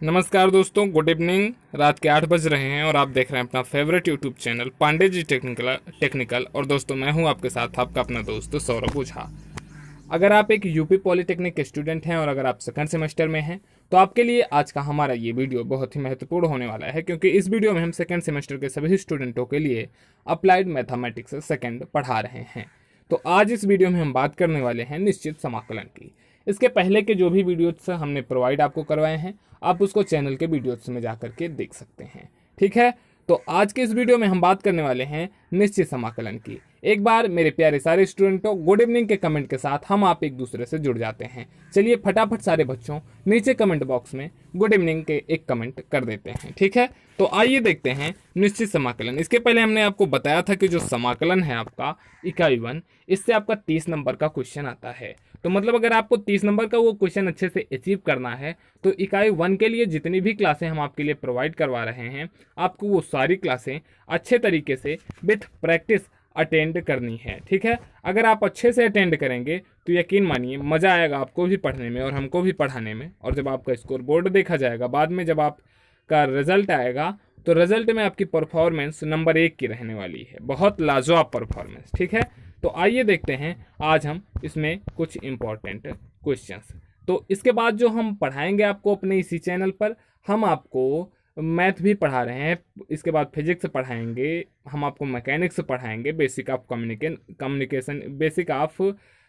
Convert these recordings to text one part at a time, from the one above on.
नमस्कार दोस्तों, good evening. रात के 8 बज रहे हैं और आप देख रहे हैं अपना favourite YouTube channel Pandey ji technical. और दोस्तों, मैं हूं आपके साथ आपका अपना दोस्त सौरभ ओझा। अगर आप एक यूपी पॉलिटेक्निक के स्टूडेंट हैं और अगर आप सेकंड सेमेस्टर में हैं तो आपके लिए आज का हमारा ये वीडियो बहुत ही महत्वपूर्ण होने वाला है, क्योंकि इस वीडियो में हम सेकंड सेमेस्टर के सभी स्टूडेंटों के लिए अप्लाइड मैथमेटिक्स सेकंड पढ़ा रहे हैं। तो आज इस वीडियो में हम बात करने वाले हैं निश्चित समाकलन की। इसके पहले के जो भी वीडियोस हमने प्रोवाइड आपको करवाए हैं, आप उसको चैनल के वीडियोस में जाकर के देख सकते हैं। ठीक है, तो आज के इस वीडियो में हम बात करने वाले हैं निश्चित समाकलन की। एक बार मेरे प्यारे सारे स्टूडेंटों, गुड इवनिंग के कमेंट के साथ हम आप एक दूसरे से जुड़ जाते हैं। चलिए फटाफट सारे बच्चों नीचे कमेंट बॉक्स में गुड इवनिंग के एक कमेंट कर देते हैं। ठीक है, तो आइए देखते हैं निश्चित समाकलन। इसके पहले हमने आपको बताया था कि जो समाकलन है आपका इकाई 1, इससे आपका 30 नंबर का क्वेश्चन आता है। तो मतलब अगर आपको 30 नंबर का वो क्वेश्चन अच्छे से अचीव करना है तो इकाई 1 के लिए जितनी भी क्लासें हम आपके लिए प्रोवाइड करवा रहे हैं, आपको वो सारी क्लासें अच्छे तरीके से विथ प्रैक्टिस अटेंड करनी है। ठीक है, अगर आप अच्छे से अटेंड करेंगे तो यकीन मानिए मज़ा आएगा आपको भी पढ़ने में और हमको भी पढ़ाने में। और जब आपका स्कोर बोर्ड देखा जाएगा बाद में, जब आपका रिजल्ट आएगा, तो रिजल्ट में आपकी परफॉर्मेंस नंबर 1 की रहने वाली है। बहुत लाजवाब परफॉर्मेंस। ठीक है, तो आइए देखते हैं आज हम इसमें कुछ इम्पोर्टेंट क्वेश्चंस। तो इसके बाद जो हम पढ़ाएंगे आपको अपने इसी चैनल पर, हम आपको मैथ भी पढ़ा रहे हैं, इसके बाद फिजिक्स पढ़ाएंगे, हम आपको मैकेनिक्स पढ़ाएंगे, basic of communication, basic of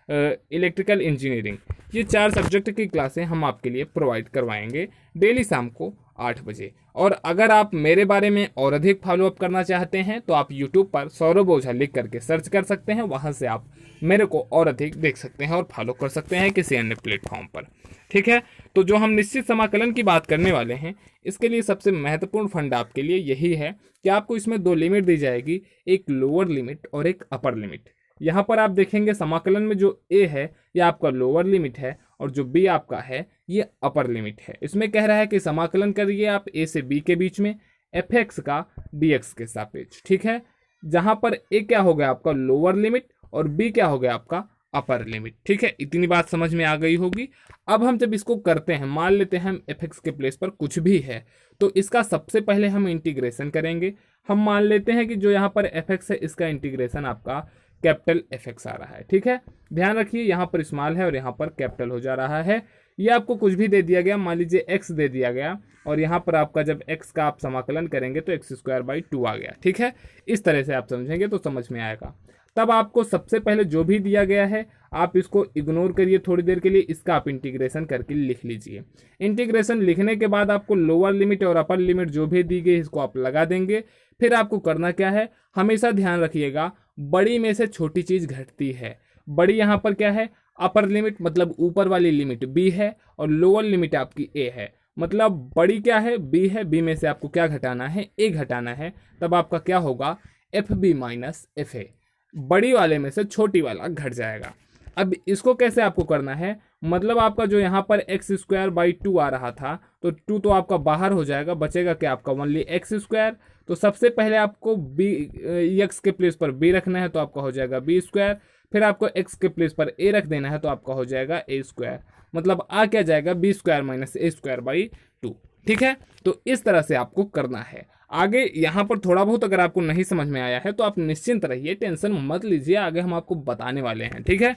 electrical engineering. ये 4 सब्जेक्ट की क्लासें हम आपके लिए प्रोवाइड करवाएंगे डेली शाम को 8 बजे। और अगर आप मेरे बारे में और अधिक फॉलोअप करना चाहते हैं तो आप यूट्यूब पर सौरभ ओझा लिख करके सर्च कर सकते हैं। वहाँ से आप मेरे को और अधिक देख सकते हैं और फॉलो कर सकते हैं किसी अन्य प्लेटफॉर्म पर। ठीक है, तो जो हम निश्चित समाकलन की बात करने वाले हैं, इसके लिए सबसे महत्वपूर्ण फंड आपके लिए यही है कि आपको इसमें 2 लिमिट दी जाएगी, एक लोअर लिमिट और एक अपर लिमिट। यहाँ पर आप देखेंगे समाकलन में जो ए है ये आपका लोअर लिमिट है और जो बी आपका है ये अपर लिमिट है। इसमें कह रहा है कि समाकलन करिए आप ए से बी के बीच में एफ एक्स का डी एक्स के सापेक्ष। ठीक है, जहां पर ए क्या हो गया आपका लोअर लिमिट और बी क्या हो गया आपका अपर लिमिट। ठीक है, इतनी बात समझ में आ गई होगी। अब हम जब इसको करते हैं, मान लेते हैं हम एफ एक्स के प्लेस पर कुछ भी है, तो इसका सबसे पहले हम इंटीग्रेशन करेंगे। हम मान लेते हैं कि जो यहाँ पर एफ एक्स है इसका इंटीग्रेशन आपका कैपिटल एफ एक्स आ रहा है। ठीक है, ध्यान रखिए यहाँ पर स्मॉल है और यहाँ पर कैपिटल हो जा रहा है। ये आपको कुछ भी दे दिया गया, मान लीजिए एक्स दे दिया गया और यहाँ पर आपका जब एक्स का आप समाकलन करेंगे तो x² 2 आ गया। ठीक है, इस तरह से आप समझेंगे तो समझ में आएगा। तब आपको सबसे पहले जो भी दिया गया है आप इसको इग्नोर करिए थोड़ी देर के लिए, इसका आप इंटीग्रेशन करके लिख लीजिए। इंटीग्रेशन लिखने के बाद आपको लोअर लिमिट और अपर लिमिट जो भी दी गई इसको आप लगा देंगे। फिर आपको करना क्या है, हमेशा ध्यान रखिएगा बड़ी में से छोटी चीज घटती है। बड़ी यहाँ पर क्या है, अपर लिमिट, मतलब ऊपर वाली लिमिट बी है और लोअर लिमिट आपकी ए है। मतलब बड़ी क्या है, बी है, बी में से आपको क्या घटाना है, ए घटाना है। तब आपका क्या होगा, F B minus F A. बड़ी वाले में से छोटी वाला घट जाएगा। अब इसको कैसे आपको करना है, मतलब आपका जो यहाँ पर x² 2 आ रहा था तो 2 तो आपका बाहर हो जाएगा, बचेगा क्या आपका ओनली x²। तो सबसे पहले आपको b x के प्लेस पर b रखना है तो आपका हो जाएगा b²। फिर आपको x के प्लेस पर a रख देना है तो आपका हो जाएगा a²। मतलब आ क्या जाएगा, b² माइनस a² 2। ठीक है, तो इस तरह से आपको करना है। आगे यहाँ पर थोड़ा बहुत अगर आपको नहीं समझ में आया है तो आप निश्चिंत रहिए, टेंशन मत लीजिए, आगे हम आपको बताने वाले हैं। ठीक है,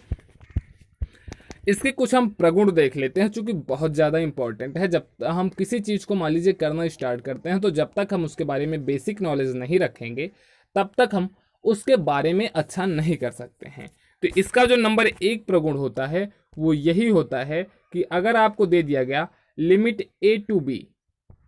इसके कुछ हम प्रगुण देख लेते हैं, चूंकि बहुत ज़्यादा इंपॉर्टेंट है। जब हम किसी चीज़ को मान लीजिए करना स्टार्ट करते हैं तो जब तक हम उसके बारे में बेसिक नॉलेज नहीं रखेंगे तब तक हम उसके बारे में अच्छा नहीं कर सकते हैं। तो इसका जो नंबर 1 प्रगुण होता है वो यही होता है कि अगर आपको दे दिया गया लिमिट ए टू बी,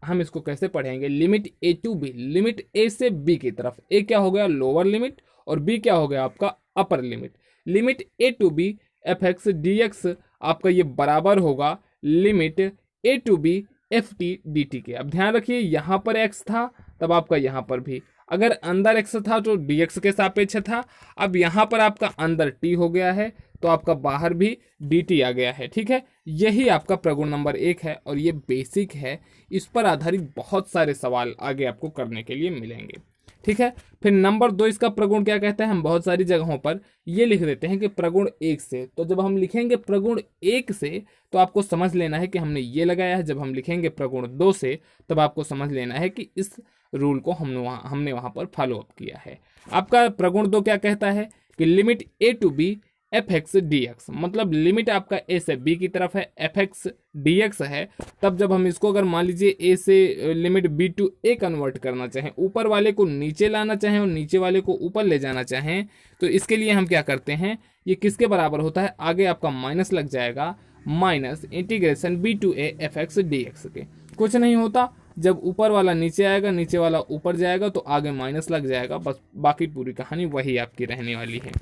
हम इसको कैसे पढ़ेंगे, limit A to b, limit a से बी की तरफ, ए क्या हो गया लोअर लिमिट और बी क्या हो गया आपका upper limit. Limit A to B F x D X आपका ये बराबर होगा limit A to B F T D T के। अब ध्यान रखिए यहाँ पर एक्स था तब आपका यहाँ पर भी, अगर अंदर एक्स था तो डी एक्स के सापेक्ष था। अब यहाँ पर आपका अंदर टी हो गया है तो आपका बाहर भी डी टी आ गया है। ठीक है, यही आपका प्रगुण नंबर 1 है और ये बेसिक है, इस पर आधारित बहुत सारे सवाल आगे आपको करने के लिए मिलेंगे। ठीक है। फिर नंबर 2 इसका प्रगुण क्या कहता है, हम बहुत सारी जगहों पर ये लिख देते हैं कि प्रगुण 1 से। तो जब हम लिखेंगे प्रगुण 1 से तो आपको समझ लेना है कि हमने ये लगाया है। जब हम लिखेंगे प्रगुण 2 से तब आपको समझ लेना है कि इस रूल को हमने वहां पर फॉलो अप किया है। आपका प्रगुण 2 क्या कहता है कि limit A to B F x D X, मतलब लिमिट आपका ए से बी की तरफ है, एफ एक्स डी एक्स है। तब जब हम इसको अगर मान लीजिए ए से limit B to A convert करना चाहें, ऊपर वाले को नीचे लाना चाहें और नीचे वाले को ऊपर ले जाना चाहें, तो इसके लिए हम क्या करते हैं, ये किसके बराबर होता है, आगे आपका माइनस लग जाएगा, minus integration B to A F x D x के। कुछ नहीं होता, जब ऊपर वाला नीचे आएगा, नीचे वाला ऊपर जाएगा तो आगे माइनस लग जाएगा, बस बाकी पूरी कहानी वही आपकी रहने वाली है।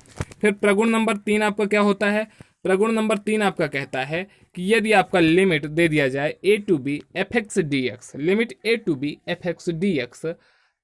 फिर प्रगुण नंबर 3 आपका क्या होता है, प्रगुण नंबर 3 आपका कहता है कि यदि आपका लिमिट दे दिया जाए a to B F x D x, limit A to B F x D x,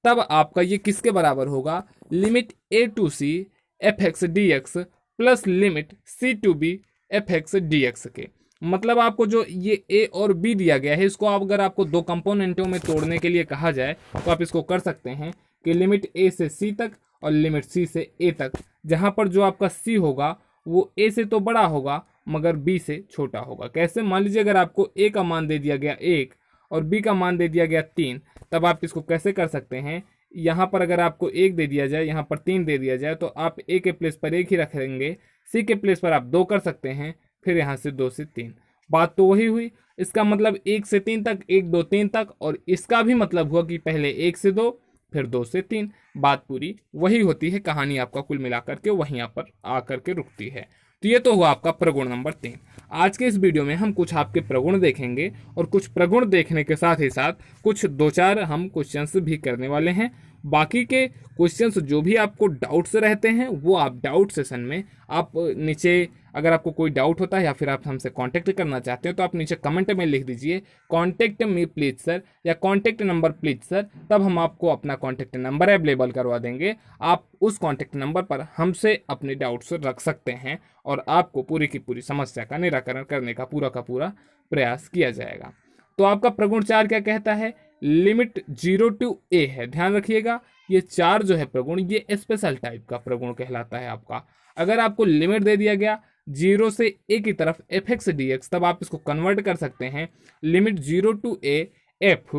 तब आपका ये किसके बराबर होगा, limit A to c f x D x plus limit c to B F x D x के। मतलब आपको जो ये ए और बी दिया गया है, इसको आप अगर आपको दो कंपोनेंटों में तोड़ने के लिए कहा जाए तो आप इसको कर सकते हैं कि लिमिट ए से सी तक और लिमिट सी से ए तक, जहां पर जो आपका सी होगा वो ए से तो बड़ा होगा मगर बी से छोटा होगा। कैसे, मान लीजिए अगर आपको ए का मान दे दिया गया 1 और बी का मान दे दिया गया 3, तब आप इसको कैसे कर सकते हैं, यहाँ पर अगर आपको 1 दे दिया जाए, यहाँ पर 3 दे दिया जाए, तो आप ए के प्लेस पर 1 ही रखेंगे, सी के प्लेस पर आप 2 कर सकते हैं, फिर यहाँ से 2 से 3। बात तो वही हुई, इसका मतलब 1 से 3 तक, 1 2 3 तक, और इसका भी मतलब हुआ कि पहले 1 से 2 फिर 2 से 3। बात पूरी वही होती है, कहानी आपका कुल मिलाकर के वहीं पर आकर के रुकती है। तो ये तो हुआ आपका प्रगुण नंबर 3। आज के इस वीडियो में हम कुछ आपके प्रगुण देखेंगे और कुछ प्रगुण देखने के साथ ही साथ कुछ 2-4 हम क्वेश्चंस भी करने वाले हैं। बाकी के क्वेश्चंस जो भी आपको डाउट्स रहते हैं वो आप डाउट सेशन में आप नीचे, अगर आपको कोई डाउट होता है या फिर आप हमसे कांटेक्ट करना चाहते हो तो आप नीचे कमेंट में लिख दीजिए कांटेक्ट मी प्लीज सर या कांटेक्ट नंबर प्लीज सर, तब हम आपको अपना कांटेक्ट नंबर अवेलेबल करवा देंगे। आप उस कांटेक्ट नंबर पर हमसे अपने डाउट्स रख सकते हैं और आपको पूरी की पूरी समस्या का निराकरण करने का पूरा प्रयास किया जाएगा। तो आपका प्रगुण 4 क्या कहता है, लिमिट 0 टू ए है। ध्यान रखिएगा, ये 4 जो है प्रगुण, ये स्पेशल टाइप का प्रगुण कहलाता है आपका। अगर आपको लिमिट दे दिया गया 0 से ए की तरफ एफ एक्स डी एक्स, तब आप इसको कन्वर्ट कर सकते हैं limit 0 to A F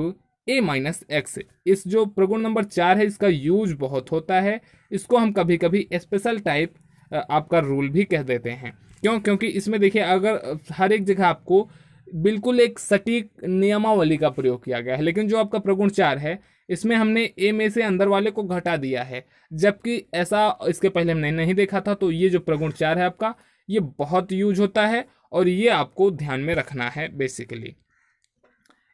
A minus X. इस जो प्रगुण नंबर 4 है इसका यूज बहुत होता है, इसको हम कभी कभी स्पेशल टाइप आपका रूल भी कह देते हैं। क्यों, क्योंकि इसमें देखिए अगर हर एक जगह आपको बिल्कुल एक सटीक नियमावली का प्रयोग किया गया है, लेकिन जो आपका प्रगुण 4 है इसमें हमने ए में से अंदर वाले को घटा दिया है, जबकि ऐसा इसके पहले हमने नहीं देखा था। तो ये जो प्रगुण 4 है आपका, ये बहुत यूज होता है और ये आपको ध्यान में रखना है। बेसिकली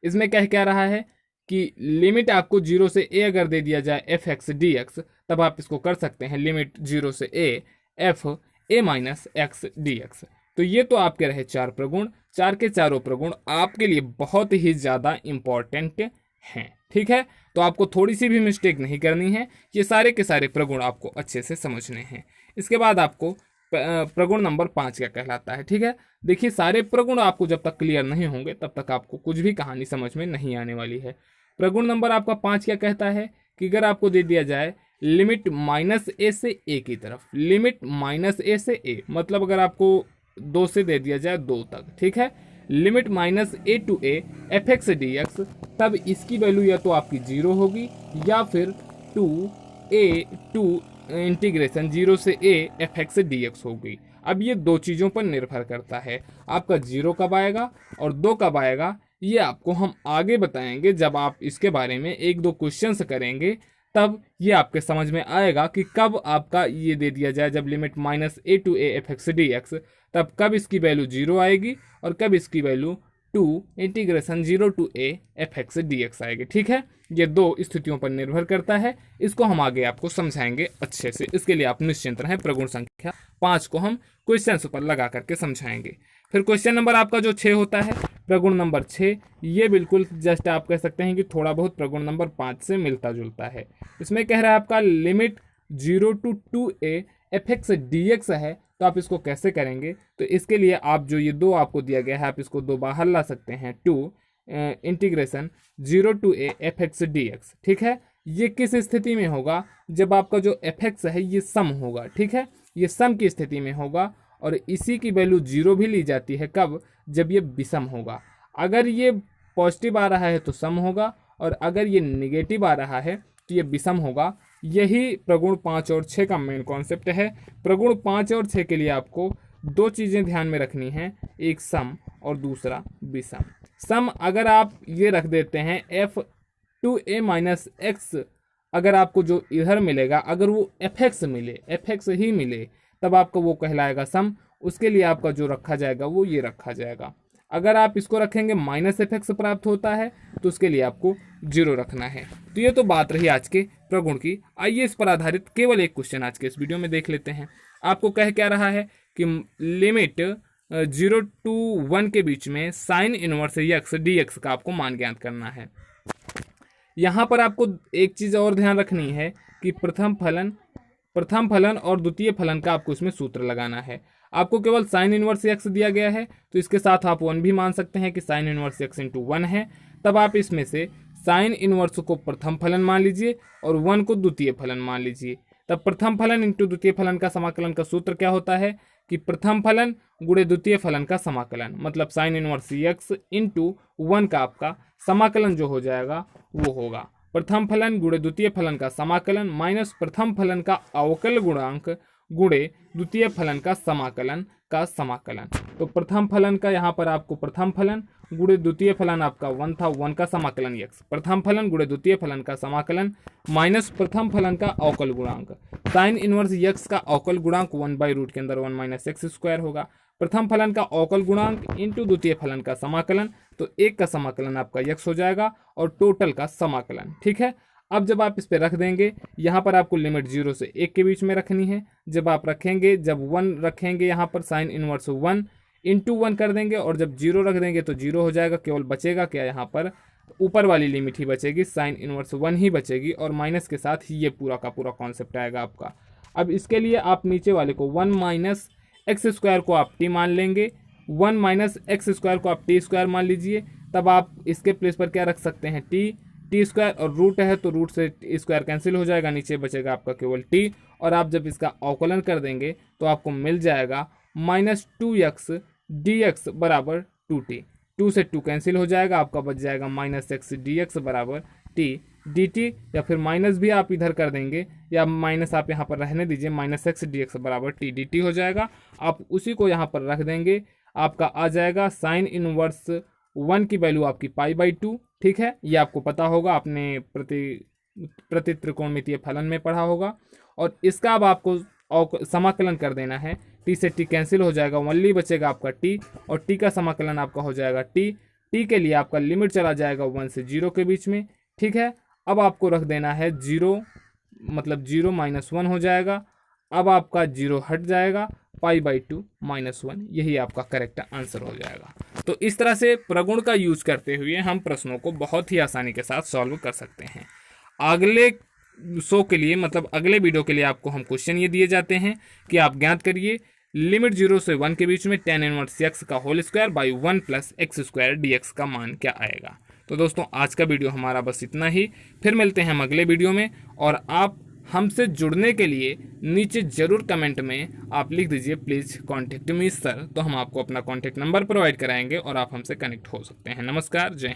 इसमें कह रहा है कि लिमिट आपको 0 से ए अगर दे दिया जाए एफ एक्स डी एक्स, तब आप इसको कर सकते हैं लिमिट 0 से ए F A minus x D x. तो ये तो आपके रहे 4 प्रगुण। 4 के चारों प्रगुण आपके लिए बहुत ही ज़्यादा इम्पॉर्टेंट हैं, ठीक है। तो आपको थोड़ी सी भी मिस्टेक नहीं करनी है, ये सारे के सारे प्रगुण आपको अच्छे से समझने हैं। इसके बाद आपको प्रगुण नंबर 5 क्या कहलाता है, ठीक है। देखिए सारे प्रगुण आपको जब तक क्लियर नहीं होंगे तब तक आपको कुछ भी कहानी समझ में नहीं आने वाली है। प्रगुण नंबर आपका 5 क्या कहता है कि अगर आपको दे दिया जाए लिमिट माइनस ए से ए की तरफ, लिमिट माइनस ए से ए, मतलब अगर आपको 2 से दे दिया जाए 2 तक, ठीक है, limit minus A to A F x D x, तब इसकी वैल्यू या तो आपकी 0 होगी या फिर 2 इंटीग्रेशन 0 से ए एफ एक्स डी एक्स होगी। अब ये 2 चीज़ों पर निर्भर करता है, आपका 0 कब आएगा और 2 कब आएगा, ये आपको हम आगे बताएंगे। जब आप इसके बारे में 1-2 क्वेश्चंस करेंगे तब ये आपके समझ में आएगा कि कब आपका ये दे दिया जाए, जब limit minus A to A F x D x, तब कब इसकी वैल्यू 0 आएगी और कब इसकी value 2 integration 0 to A F x D X आएगी, ठीक है। ये 2 स्थितियों पर निर्भर करता है, इसको हम आगे आपको समझाएंगे अच्छे से। इसके लिए आप निश्चिंत रहें, प्रगुण संख्या 5 को हम क्वेश्चन पर लगा करके समझाएंगे। फिर क्वेश्चन नंबर आपका जो 6 होता है, प्रगुण नंबर 6, ये बिल्कुल जस्ट आप कह सकते हैं कि थोड़ा बहुत प्रगुण नंबर 5 से मिलता जुलता है। इसमें कह रहा है आपका limit 0 to 2a F x D X है, तो आप इसको कैसे करेंगे, तो इसके लिए आप जो ये 2 आपको दिया गया है, आप इसको 2 बाहर ला सकते हैं, 2 integration 0 to A F x D X, ठीक है। ये किस स्थिति में होगा, जब आपका जो fx है ये सम होगा, ठीक है, ये सम की स्थिति में होगा। और इसी की वैल्यू 0 भी ली जाती है कब, जब ये विषम होगा। अगर ये पॉजिटिव आ रहा है तो सम होगा, और अगर ये निगेटिव आ रहा है तो ये विषम होगा। यही प्रगुण 5 और 6 का मेन कॉन्सेप्ट है। प्रगुण 5 और 6 के लिए आपको दो चीज़ें ध्यान में रखनी हैं, एक सम और दूसरा विषम। सम अगर आप ये रख देते हैं f2a माइनस एक्स, अगर आपको जो इधर मिलेगा अगर वो fx मिले, fx ही मिले, तब आपको वो कहलाएगा सम। उसके लिए आपका जो रखा जाएगा वो ये रखा जाएगा। अगर आप इसको रखेंगे माइनस fx प्राप्त होता है तो उसके लिए आपको 0 रखना है। तो ये तो बात रही आज के प्रगुण की। आइए इस पर आधारित केवल एक क्वेश्चन आज के इस वीडियो में देख लेते हैं। आपको कह क्या रहा है कि लिमिट 0 to 1 के बीच में साइन इनवर्स x dx का आपको मान ज्ञात करना है। यहाँ पर आपको एक चीज़ और ध्यान रखनी है कि प्रथम फलन और द्वितीय फलन का आपको इसमें सूत्र लगाना है। आपको केवल साइन इनवर्स x दिया गया है तो इसके साथ आप 1 भी मान सकते हैं कि साइन इनवर्स x इंटू 1 है। तब आप इसमें से साइन इनवर्स को प्रथम फलन मान लीजिए और 1 को द्वितीय फलन मान लीजिए। तब प्रथम फलन इंटू द्वितीय फलन का समाकलन का सूत्र क्या होता है कि प्रथम फलन गुणे द्वितीय फलन का समाकलन, मतलब साइन इनवर्स x इंटू 1 का आपका समाकलन जो हो जाएगा वो होगा प्रथम फलन गुणे द्वितीय फलन का समाकलन माइनस प्रथम फलन का अवकल गुणांक गुणे द्वितीय फलन का समाकलन। तो प्रथम फलन का यहाँ पर आपको प्रथम फलन गुणे द्वितीय फलन आपका 1 था, 1 का समाकलन x, प्रथम फलन गुणे द्वितीय फलन का समाकलन माइनस प्रथम फलन का अवकल गुणांक। साइन इनवर्स x का अवकल गुणांक 1/रूट के अंदर 1 माइनस एक्स स्क्वायर होगा। प्रथम फलन का अवकल गुणांक इंटू द्वितीय फलन का समाकलन, तो 1 का समाकलन आपका x हो जाएगा और टोटल का समाकलन, ठीक है। अब जब आप इस पे रख देंगे, यहाँ पर आपको लिमिट 0 से 1 के बीच में रखनी है। जब आप रखेंगे, जब 1 रखेंगे यहाँ पर साइन इनवर्स 1 इंटू 1 कर देंगे, और जब 0 रख देंगे तो 0 हो जाएगा। केवल बचेगा क्या, यहाँ पर ऊपर वाली लिमिट ही बचेगी, साइन इनवर्स 1 ही बचेगी, और माइनस के साथ ही ये पूरा का पूरा कॉन्सेप्ट आएगा आपका। अब इसके लिए आप नीचे वाले को 1 माइनस एक्स स्क्वायर को आप टी मान लेंगे, 1 माइनस एक्स स्क्वायर को आप टी स्क्वायर मान लीजिए। तब आप इसके प्लेस पर क्या रख सकते हैं, टी स्क्वायर, और रूट है तो रूट से स्क्वायर कैंसिल हो जाएगा, नीचे बचेगा आपका केवल टी। और आप जब इसका अवकलन कर देंगे तो आपको मिल जाएगा माइनस 2x dx बराबर 2t। 2 से 2 कैंसिल हो जाएगा, आपका बच जाएगा माइनस एक्स dx बराबर t dt, या फिर माइनस भी आप इधर कर देंगे, या माइनस आप यहाँ पर रहने दीजिए, माइनस एक्स dx बराबर t dt हो जाएगा। आप उसी को यहाँ पर रख देंगे, आपका आ जाएगा साइन इनवर्स 1 की वैल्यू आपकी π/2, ठीक है। ये आपको पता होगा, आपने प्रति त्रिकोणमितीय फलन में पढ़ा होगा। और इसका अब आपको समाकलन कर देना है, t से t कैंसिल हो जाएगा, ओनली बचेगा आपका t, और t का समाकलन आपका हो जाएगा t के लिए आपका लिमिट चला जाएगा 1 से 0 के बीच में, ठीक है। अब आपको रख देना है 0, मतलब 0 माइनस 1 हो जाएगा। अब आपका 0 हट जाएगा, π/2 माइनस 1, यही आपका करेक्ट आंसर हो जाएगा। तो इस तरह से प्रगुण का यूज करते हुए हम प्रश्नों को बहुत ही आसानी के साथ सॉल्व कर सकते हैं। अगले शो के लिए, मतलब अगले वीडियो के लिए आपको हम क्वेश्चन ये दिए जाते हैं कि आप ज्ञात करिए लिमिट 0 से 1 के बीच में tan इनवर्स x का whole square by 1 plus X square dx का मान क्या आएगा। तो दोस्तों आज का वीडियो हमारा बस इतना ही, फिर मिलते हैं हम अगले वीडियो में। और आप हमसे जुड़ने के लिए नीचे ज़रूर कमेंट में आप लिख दीजिए प्लीज़ कॉन्टेक्ट मी सर, तो हम आपको अपना कॉन्टेक्ट नंबर प्रोवाइड कराएंगे और आप हमसे कनेक्ट हो सकते हैं। नमस्कार, जय हिंद।